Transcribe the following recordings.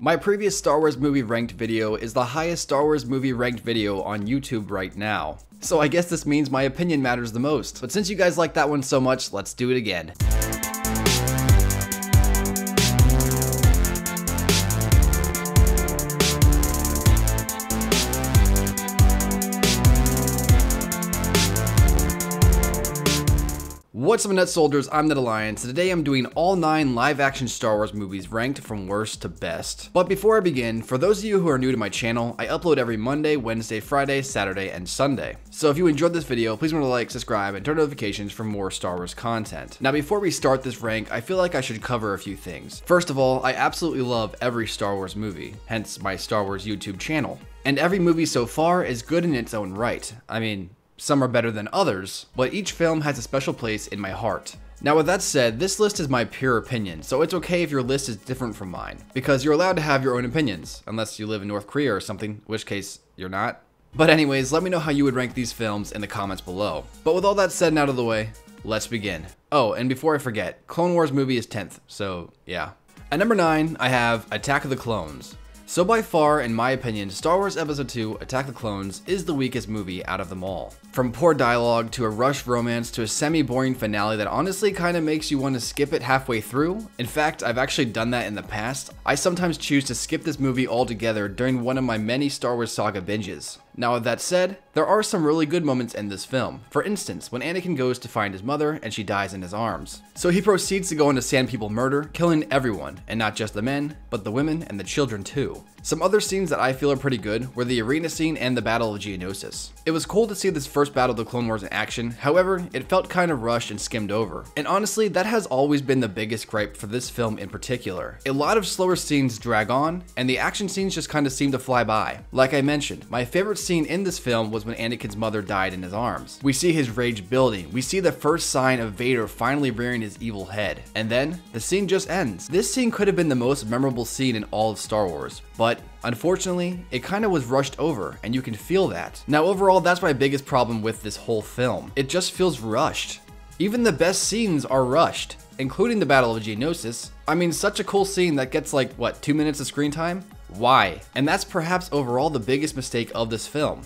My previous Star Wars movie ranked video is the highest Star Wars movie ranked video on YouTube right now. So I guess this means my opinion matters the most. But since you guys like that one so much, let's do it again. What's up, Net Soldiers? I'm Ned Alliance, and today I'm doing all 9 live-action Star Wars movies ranked from worst to best. But before I begin, for those of you who are new to my channel, I upload every Monday, Wednesday, Friday, Saturday, and Sunday. So if you enjoyed this video, please remember to like, subscribe, and turn notifications for more Star Wars content. Now before we start this rank, I feel like I should cover a few things. First of all, I absolutely love every Star Wars movie, hence my Star Wars YouTube channel. And every movie so far is good in its own right. I mean, some are better than others, but each film has a special place in my heart. Now with that said, this list is my pure opinion, so it's okay if your list is different from mine, because you're allowed to have your own opinions, unless you live in North Korea or something, in which case you're not. But anyways, let me know how you would rank these films in the comments below. But with all that said and out of the way, let's begin. Oh, and before I forget, Clone Wars movie is 10th, so yeah. At number 9, I have Attack of the Clones. So by far, in my opinion, Star Wars Episode 2 Attack of the Clones is the weakest movie out of them all. From poor dialogue to a rushed romance to a semi-boring finale that honestly kind of makes you want to skip it halfway through. In fact, I've actually done that in the past. I sometimes choose to skip this movie altogether during one of my many Star Wars saga binges. Now with that said, there are some really good moments in this film. For instance, when Anakin goes to find his mother and she dies in his arms. So he proceeds to go into Sand People murder, killing everyone, and not just the men, but the women and the children too. Some other scenes that I feel are pretty good were the arena scene and the Battle of Geonosis. It was cool to see this first Battle of the Clone Wars in action, however, it felt kind of rushed and skimmed over. And honestly, that has always been the biggest gripe for this film in particular. A lot of slower scenes drag on, and the action scenes just kind of seem to fly by. Like I mentioned, my favorite scene in this film was when Anakin's mother died in his arms. We see his rage building, we see the first sign of Vader finally rearing his evil head, and then the scene just ends. This scene could have been the most memorable scene in all of Star Wars, but unfortunately, it kind of was rushed over, and you can feel that. Now overall, that's my biggest problem with this whole film. It just feels rushed. Even the best scenes are rushed, including the Battle of Geonosis. I mean, such a cool scene that gets like, what, 2 minutes of screen time? Why? And that's perhaps overall the biggest mistake of this film.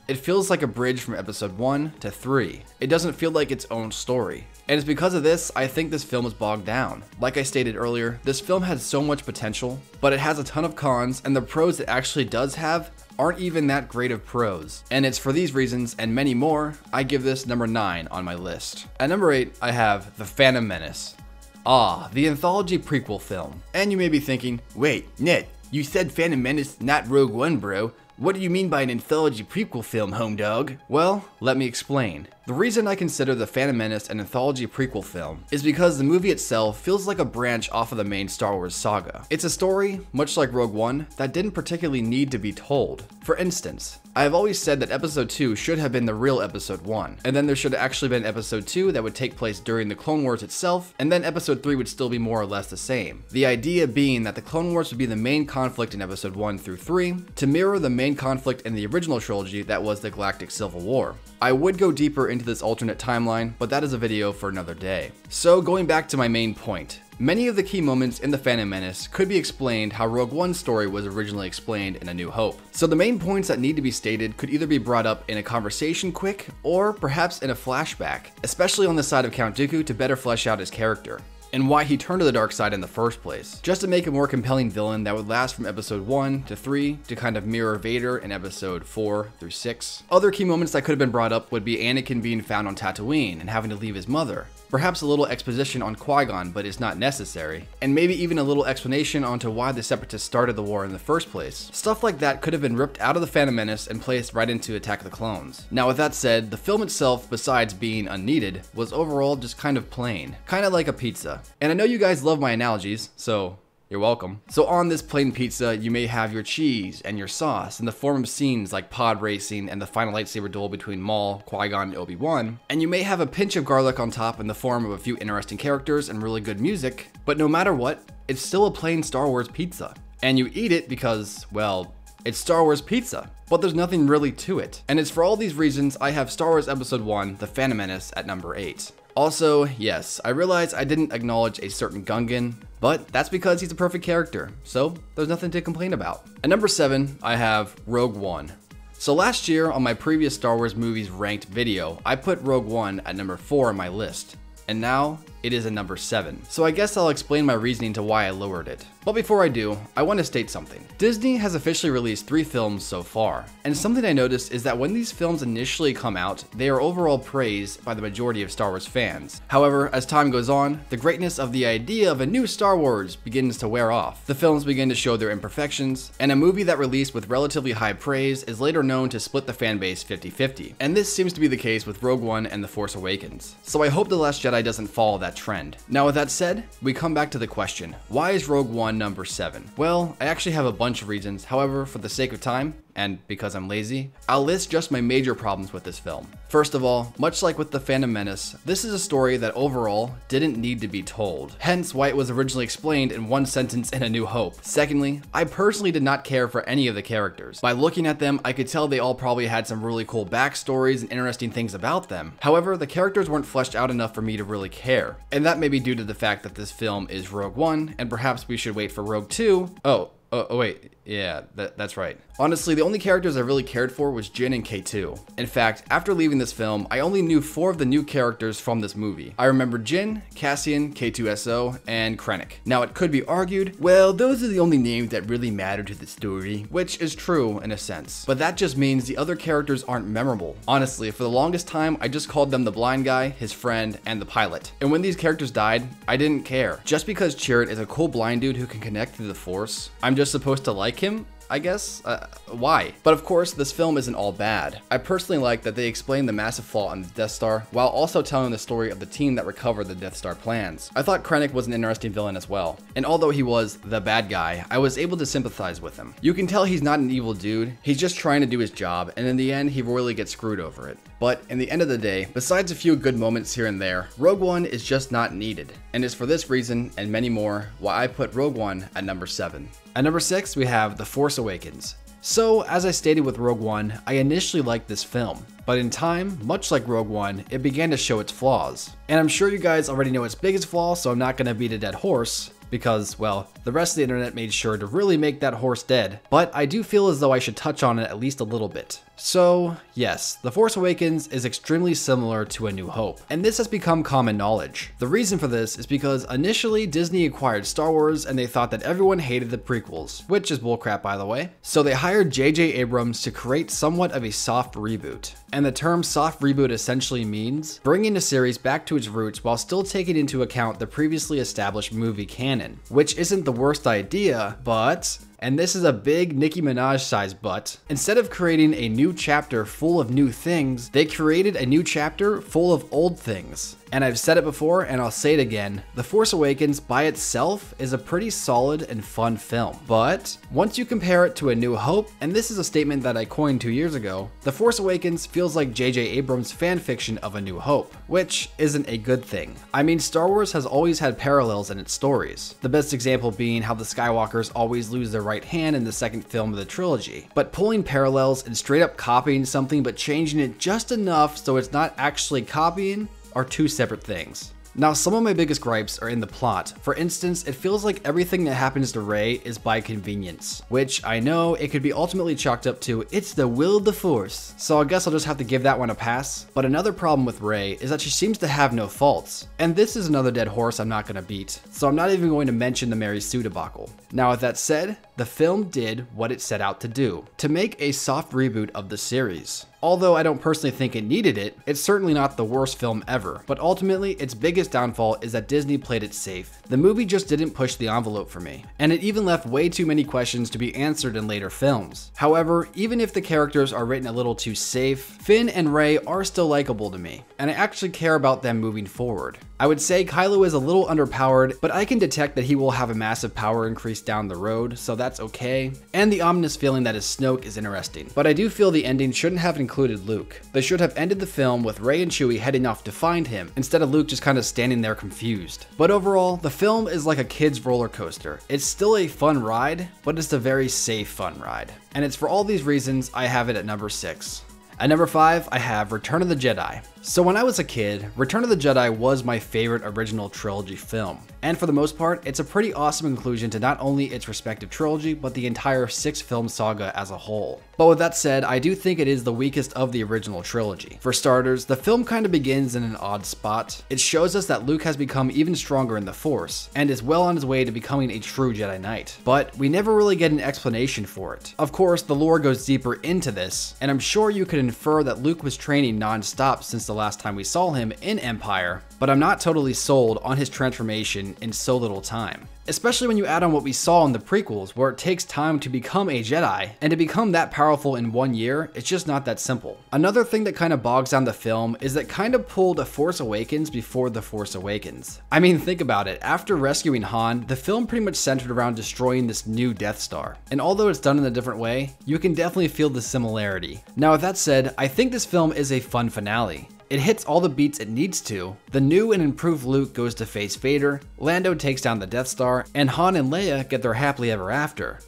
It feels like a bridge from episode 1 to 3. It doesn't feel like its own story. And it's because of this, I think this film is bogged down. Like I stated earlier, this film has so much potential, but it has a ton of cons, and the pros it actually does have aren't even that great of pros. And it's for these reasons, and many more, I give this number 9 on my list. At number 8, I have The Phantom Menace. Ah, the anthology prequel film. And you may be thinking, wait, Ned, you said Phantom Menace, not Rogue One, bro. What do you mean by an anthology prequel film, home dog? Well, let me explain. The reason I consider The Phantom Menace an anthology prequel film is because the movie itself feels like a branch off of the main Star Wars saga. It's a story, much like Rogue One, that didn't particularly need to be told. For instance, I have always said that episode 2 should have been the real episode 1, and then there should have actually been episode 2 that would take place during the Clone Wars itself, and then episode 3 would still be more or less the same. The idea being that the Clone Wars would be the main conflict in episode 1 through 3, to mirror the main conflict in the original trilogy that was the Galactic Civil War. I would go deeper into this alternate timeline, but that is a video for another day. So going back to my main point, many of the key moments in The Phantom Menace could be explained how Rogue One's story was originally explained in A New Hope. So the main points that need to be stated could either be brought up in a conversation quick, or perhaps in a flashback, especially on the side of Count Dooku to better flesh out his character and why he turned to the dark side in the first place, just to make a more compelling villain that would last from episode 1 to 3 to kind of mirror Vader in episode 4 through 6. Other key moments that could have been brought up would be Anakin being found on Tatooine and having to leave his mother. Perhaps a little exposition on Qui-Gon, but it's not necessary. And maybe even a little explanation onto why the Separatists started the war in the first place. Stuff like that could have been ripped out of The Phantom Menace and placed right into Attack of the Clones. Now with that said, the film itself, besides being unneeded, was overall just kind of plain. Kind of like a pizza. And I know you guys love my analogies, so you're welcome. So on this plain pizza, you may have your cheese and your sauce in the form of scenes like pod racing and the final lightsaber duel between Maul, Qui-Gon, and Obi-Wan. And you may have a pinch of garlic on top in the form of a few interesting characters and really good music. But no matter what, it's still a plain Star Wars pizza. And you eat it because, well, it's Star Wars pizza. But there's nothing really to it. And it's for all these reasons I have Star Wars Episode 1, The Phantom Menace at number 8. Also, yes, I realize I didn't acknowledge a certain Gungan, but that's because he's a perfect character, so there's nothing to complain about. At number 7, I have Rogue One. So last year on my previous Star Wars movies ranked video, I put Rogue One at number 4 on my list, and now it is at number 7. So I guess I'll explain my reasoning to why I lowered it. But before I do, I want to state something. Disney has officially released 3 films so far, and something I noticed is that when these films initially come out, they are overall praised by the majority of Star Wars fans. However, as time goes on, the greatness of the idea of a new Star Wars begins to wear off. The films begin to show their imperfections, and a movie that released with relatively high praise is later known to split the fan base 50-50. And this seems to be the case with Rogue One and The Force Awakens. So I hope The Last Jedi doesn't follow that trend. Now with that said, we come back to the question, why is Rogue One number 7? Well, I actually have a bunch of reasons. However, for the sake of time, and because I'm lazy, I'll list just my major problems with this film. First of all, much like with the Phantom Menace, this is a story that overall didn't need to be told, hence why it was originally explained in one sentence in A New Hope. Secondly, I personally did not care for any of the characters. By looking at them, I could tell they all probably had some really cool backstories and interesting things about them. However, the characters weren't fleshed out enough for me to really care, and that may be due to the fact that this film is Rogue One, and perhaps we should wait for Rogue 2. Oh wait, yeah, that's right. Honestly, the only characters I really cared for was Jyn and K2. In fact, after leaving this film, I only knew 4 of the new characters from this movie. I remember Jyn, Cassian, K2SO, and Krennic. Now it could be argued, well, those are the only names that really matter to the story, which is true in a sense. But that just means the other characters aren't memorable. Honestly, for the longest time, I just called them the blind guy, his friend, and the pilot. And when these characters died, I didn't care. Just because Chirrut is a cool blind dude who can connect through the Force, I'm just supposed to like him? I guess? Why? But of course, this film isn't all bad. I personally like that they explain the massive flaw in the Death Star while also telling the story of the team that recovered the Death Star plans. I thought Krennic was an interesting villain as well. And although he was the bad guy, I was able to sympathize with him. You can tell he's not an evil dude, he's just trying to do his job, and in the end, he royally gets screwed over it. But in the end of the day, besides a few good moments here and there, Rogue One is just not needed. And it's for this reason, and many more, why I put Rogue One at number 7. At number 6, we have The Force Awakens. So, as I stated with Rogue One, I initially liked this film, but in time, much like Rogue One, it began to show its flaws. And I'm sure you guys already know its biggest flaw, so I'm not gonna beat a dead horse, because, well, the rest of the internet made sure to really make that horse dead, but I do feel as though I should touch on it at least a little bit. So, yes, The Force Awakens is extremely similar to A New Hope, and this has become common knowledge. The reason for this is because initially Disney acquired Star Wars and they thought that everyone hated the prequels, which is bullcrap by the way. So they hired J.J. Abrams to create somewhat of a soft reboot. And the term soft reboot essentially means bringing the series back to its roots while still taking into account the previously established movie canon, which isn't the worst idea, but... and this is a big Nicki Minaj sized but, instead of creating a new chapter full of new things, they created a new chapter full of old things. And I've said it before and I'll say it again, The Force Awakens by itself is a pretty solid and fun film. But once you compare it to A New Hope, and this is a statement that I coined 2 years ago, The Force Awakens feels like J.J. Abrams' fanfiction of A New Hope, which isn't a good thing. I mean, Star Wars has always had parallels in its stories. The best example being how the Skywalkers always lose their right hand in the second film of the trilogy. But pulling parallels and straight up copying something but changing it just enough so it's not actually copying are 2 separate things. Now, some of my biggest gripes are in the plot. For instance, it feels like everything that happens to Rey is by convenience, which I know it could be ultimately chalked up to it's the will of the Force, so I guess I'll just have to give that one a pass. But another problem with Rey is that she seems to have no faults, and this is another dead horse I'm not gonna beat, so I'm not even going to mention the Mary Sue debacle. Now with that said, the film did what it set out to do, to make a soft reboot of the series. Although I don't personally think it needed it, it's certainly not the worst film ever, but ultimately its biggest downfall is that Disney played it safe. The movie just didn't push the envelope for me, and it even left way too many questions to be answered in later films. However, even if the characters are written a little too safe, Finn and Rey are still likable to me, and I actually care about them moving forward. I would say Kylo is a little underpowered, but I can detect that he will have a massive power increase down the road, so that's okay. And the ominous feeling that is Snoke is interesting, but I do feel the ending shouldn't have included Luke. They should have ended the film with Rey and Chewie heading off to find him, instead of Luke just kind of standing there confused. But overall, the film is like a kid's roller coaster. It's still a fun ride, but it's a very safe fun ride. And it's for all these reasons I have it at number 6. At number 5, I have Return of the Jedi. So when I was a kid, Return of the Jedi was my favorite original trilogy film. And for the most part, it's a pretty awesome conclusion to not only its respective trilogy, but the entire 6-film saga as a whole. But with that said, I do think it is the weakest of the original trilogy. For starters, the film kind of begins in an odd spot. It shows us that Luke has become even stronger in the Force, and is well on his way to becoming a true Jedi Knight. But we never really get an explanation for it. Of course, the lore goes deeper into this, and I'm sure you could infer that Luke was training non-stop since the last time we saw him in Empire, but I'm not totally sold on his transformation in so little time. Especially when you add on what we saw in the prequels, where it takes time to become a Jedi, and to become that powerful in 1 year, it's just not that simple. Another thing that kind of bogs down the film is that kind of pulled a Force Awakens before the Force Awakens. I mean, think about it, after rescuing Han, the film pretty much centered around destroying this new Death Star. And although it's done in a different way, you can definitely feel the similarity. Now with that said, I think this film is a fun finale. It hits all the beats it needs to. The new and improved Luke goes to face Vader, Lando takes down the Death Star, and Han and Leia get their happily ever after.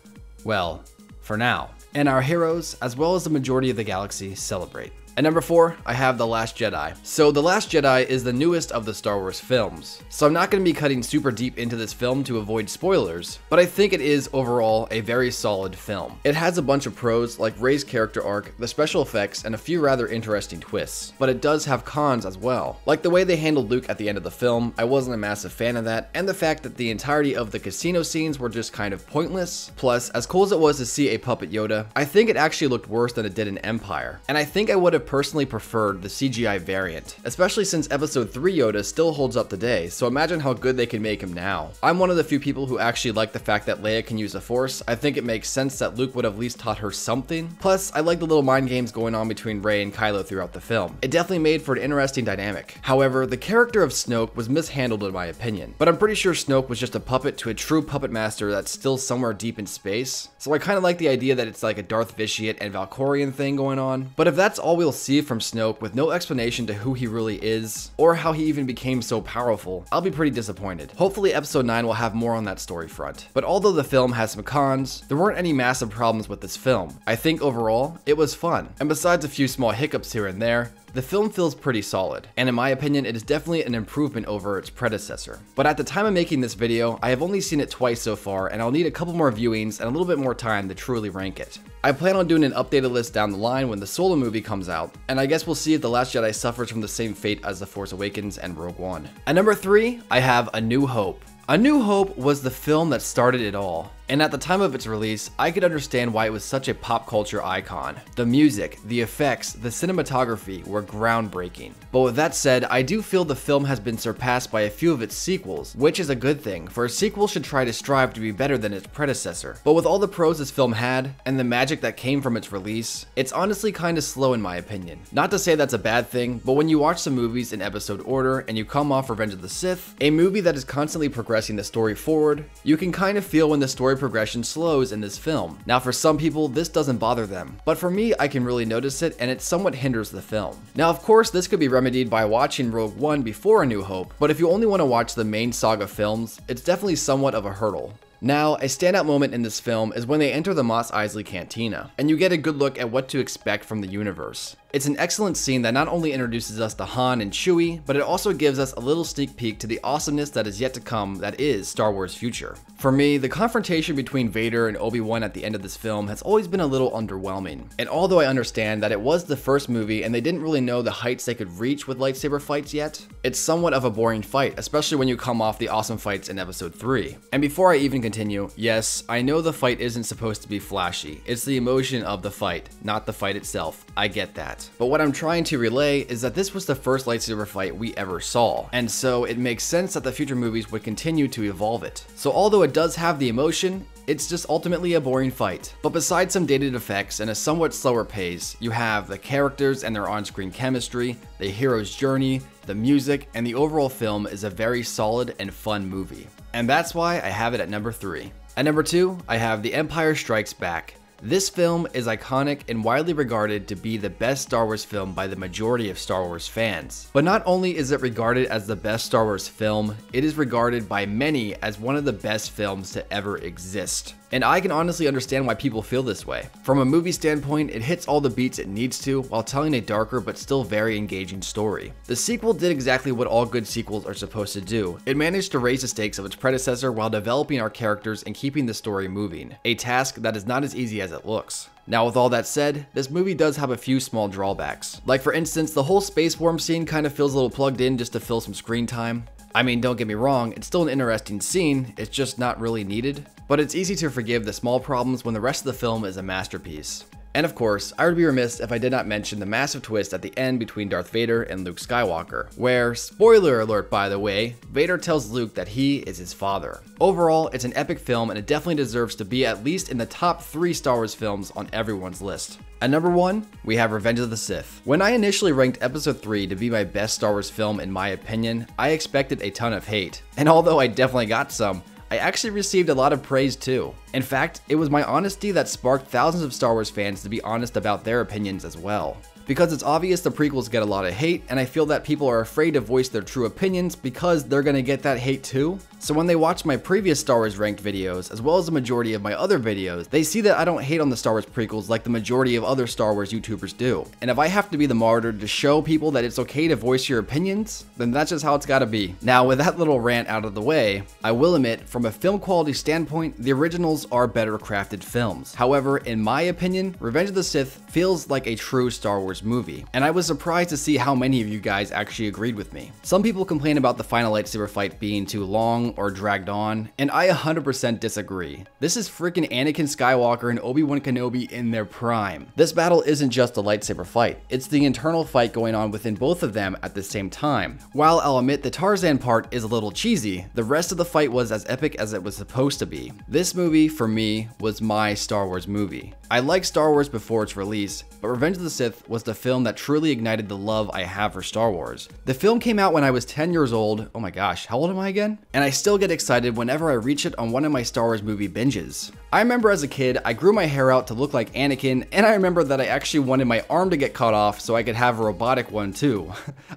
Well, for now. And our heroes, as well as the majority of the galaxy, celebrate. At number 4, I have The Last Jedi. So The Last Jedi is the newest of the Star Wars films. So I'm not going to be cutting super deep into this film to avoid spoilers, but I think it is overall a very solid film. It has a bunch of pros like Rey's character arc, the special effects, and a few rather interesting twists. But it does have cons as well. Like the way they handled Luke at the end of the film, I wasn't a massive fan of that, and the fact that the entirety of the casino scenes were just kind of pointless. Plus, as cool as it was to see a puppet Yoda, I think it actually looked worse than it did in Empire. And I think I would have personally preferred the CGI variant, especially since episode 3 Yoda still holds up today, so imagine how good they can make him now. I'm one of the few people who actually like the fact that Leia can use the Force. I think it makes sense that Luke would have at least taught her something. Plus, I like the little mind games going on between Rey and Kylo throughout the film. It definitely made for an interesting dynamic. However, the character of Snoke was mishandled in my opinion, but I'm pretty sure Snoke was just a puppet to a true puppet master that's still somewhere deep in space, so I kind of like the idea that it's like a Darth Vitiate and Valkorian thing going on. But if that's all we'll see from Snoke with no explanation to who he really is, or how he even became so powerful, I'll be pretty disappointed. Hopefully episode 9 will have more on that story front. But although the film has some cons, there weren't any massive problems with this film. I think overall, it was fun. And besides a few small hiccups here and there, the film feels pretty solid, and in my opinion, it is definitely an improvement over its predecessor. But at the time of making this video, I have only seen it twice so far, and I'll need a couple more viewings and a little bit more time to truly rank it. I plan on doing an updated list down the line when the Solo movie comes out, and I guess we'll see if The Last Jedi suffers from the same fate as The Force Awakens and Rogue One. At number 3, I have A New Hope. A New Hope was the film that started it all. And at the time of its release, I could understand why it was such a pop culture icon. The music, the effects, the cinematography were groundbreaking. But with that said, I do feel the film has been surpassed by a few of its sequels, which is a good thing, for a sequel should try to strive to be better than its predecessor. But with all the pros this film had, and the magic that came from its release, it's honestly kinda slow in my opinion. Not to say that's a bad thing, but when you watch some movies in episode order and you come off Revenge of the Sith, a movie that is constantly progressing the story forward, you can kind of feel when the story progression slows in this film. Now for some people, this doesn't bother them, but for me, I can really notice it and it somewhat hinders the film. Now of course, this could be remedied by watching Rogue One before A New Hope, but if you only want to watch the main saga films, it's definitely somewhat of a hurdle. Now, a standout moment in this film is when they enter the Mos Eisley Cantina, and you get a good look at what to expect from the universe. It's an excellent scene that not only introduces us to Han and Chewie, but it also gives us a little sneak peek to the awesomeness that is yet to come that is Star Wars' future. For me, the confrontation between Vader and Obi-Wan at the end of this film has always been a little underwhelming. And although I understand that it was the first movie and they didn't really know the heights they could reach with lightsaber fights yet, it's somewhat of a boring fight, especially when you come off the awesome fights in episode 3. And before I even continue, yes, I know the fight isn't supposed to be flashy. It's the emotion of the fight, not the fight itself. I get that. But what I'm trying to relay is that this was the first lightsaber fight we ever saw, and so it makes sense that the future movies would continue to evolve it. So although it does have the emotion, it's just ultimately a boring fight. But besides some dated effects and a somewhat slower pace, you have the characters and their on-screen chemistry, the hero's journey, the music, and the overall film is a very solid and fun movie. And that's why I have it at number 3. At number 2, I have The Empire Strikes Back. This film is iconic and widely regarded to be the best Star Wars film by the majority of Star Wars fans. But not only is it regarded as the best Star Wars film, it is regarded by many as one of the best films to ever exist. And I can honestly understand why people feel this way. From a movie standpoint, it hits all the beats it needs to while telling a darker but still very engaging story. The sequel did exactly what all good sequels are supposed to do. It managed to raise the stakes of its predecessor while developing our characters and keeping the story moving, a task that is not as easy as it looks. Now, with all that said, this movie does have a few small drawbacks. Like for instance, the whole space worm scene kind of feels a little plugged in just to fill some screen time. I mean, don't get me wrong, it's still an interesting scene, it's just not really needed. But it's easy to forgive the small problems when the rest of the film is a masterpiece. And of course, I would be remiss if I did not mention the massive twist at the end between Darth Vader and Luke Skywalker, where, spoiler alert by the way, Vader tells Luke that he is his father. Overall, it's an epic film and it definitely deserves to be at least in the top 3 Star Wars films on everyone's list. At number 1, we have Revenge of the Sith. When I initially ranked Episode 3 to be my best Star Wars film in my opinion, I expected a ton of hate. And although I definitely got some, I actually received a lot of praise too. In fact, it was my honesty that sparked thousands of Star Wars fans to be honest about their opinions as well. Because it's obvious the prequels get a lot of hate, and I feel that people are afraid to voice their true opinions because they're gonna get that hate too. So when they watch my previous Star Wars ranked videos, as well as the majority of my other videos, they see that I don't hate on the Star Wars prequels like the majority of other Star Wars YouTubers do. And if I have to be the martyr to show people that it's okay to voice your opinions, then that's just how it's gotta be. Now, with that little rant out of the way, I will admit, from a film quality standpoint, the originals are better crafted films. However, in my opinion, Revenge of the Sith feels like a true Star Wars movie, and I was surprised to see how many of you guys actually agreed with me. Some people complain about the final lightsaber fight being too long or dragged on, and I 100% disagree. This is freaking Anakin Skywalker and Obi-Wan Kenobi in their prime. This battle isn't just a lightsaber fight, it's the internal fight going on within both of them at the same time. While I'll admit the Tarzan part is a little cheesy, the rest of the fight was as epic as it was supposed to be. This movie, for me, was my Star Wars movie. I liked Star Wars before its release, but Revenge of the Sith was the film that truly ignited the love I have for Star Wars. The film came out when I was 10 years old, oh my gosh, how old am I again? And I still get excited whenever I reach it on one of my Star Wars movie binges. I remember as a kid, I grew my hair out to look like Anakin, and I remember that I actually wanted my arm to get cut off so I could have a robotic one too.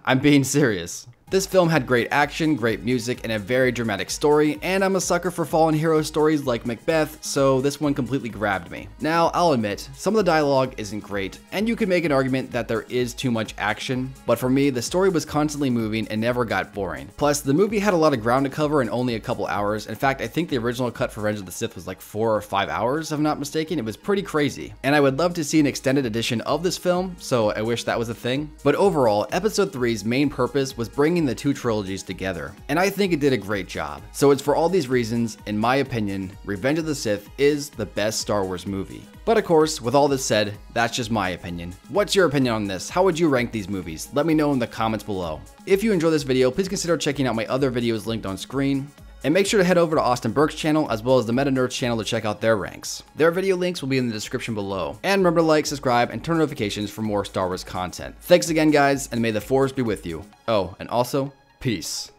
I'm being serious. This film had great action, great music, and a very dramatic story, and I'm a sucker for fallen hero stories like Macbeth, so this one completely grabbed me. Now, I'll admit, some of the dialogue isn't great, and you could make an argument that there is too much action, but for me, the story was constantly moving and never got boring. Plus, the movie had a lot of ground to cover in only a couple hours. In fact, I think the original cut for Revenge of the Sith was like 4 or 5 hours, if I'm not mistaken. It was pretty crazy, and I would love to see an extended edition of this film, so I wish that was a thing. But overall, Episode 3's main purpose was bringing the two trilogies together, and I think it did a great job. So it's for all these reasons, in my opinion, Revenge of the Sith is the best Star Wars movie. But of course, with all this said, that's just my opinion. What's your opinion on this? How would you rank these movies? Let me know in the comments below. If you enjoyed this video, please consider checking out my other videos linked on screen. And make sure to head over to Austin Burke's channel as well as the MetaNerdz channel to check out their ranks. Their video links will be in the description below. And remember to like, subscribe, and turn notifications for more Star Wars content. Thanks again, guys, and may the Force be with you. Oh, and also, peace.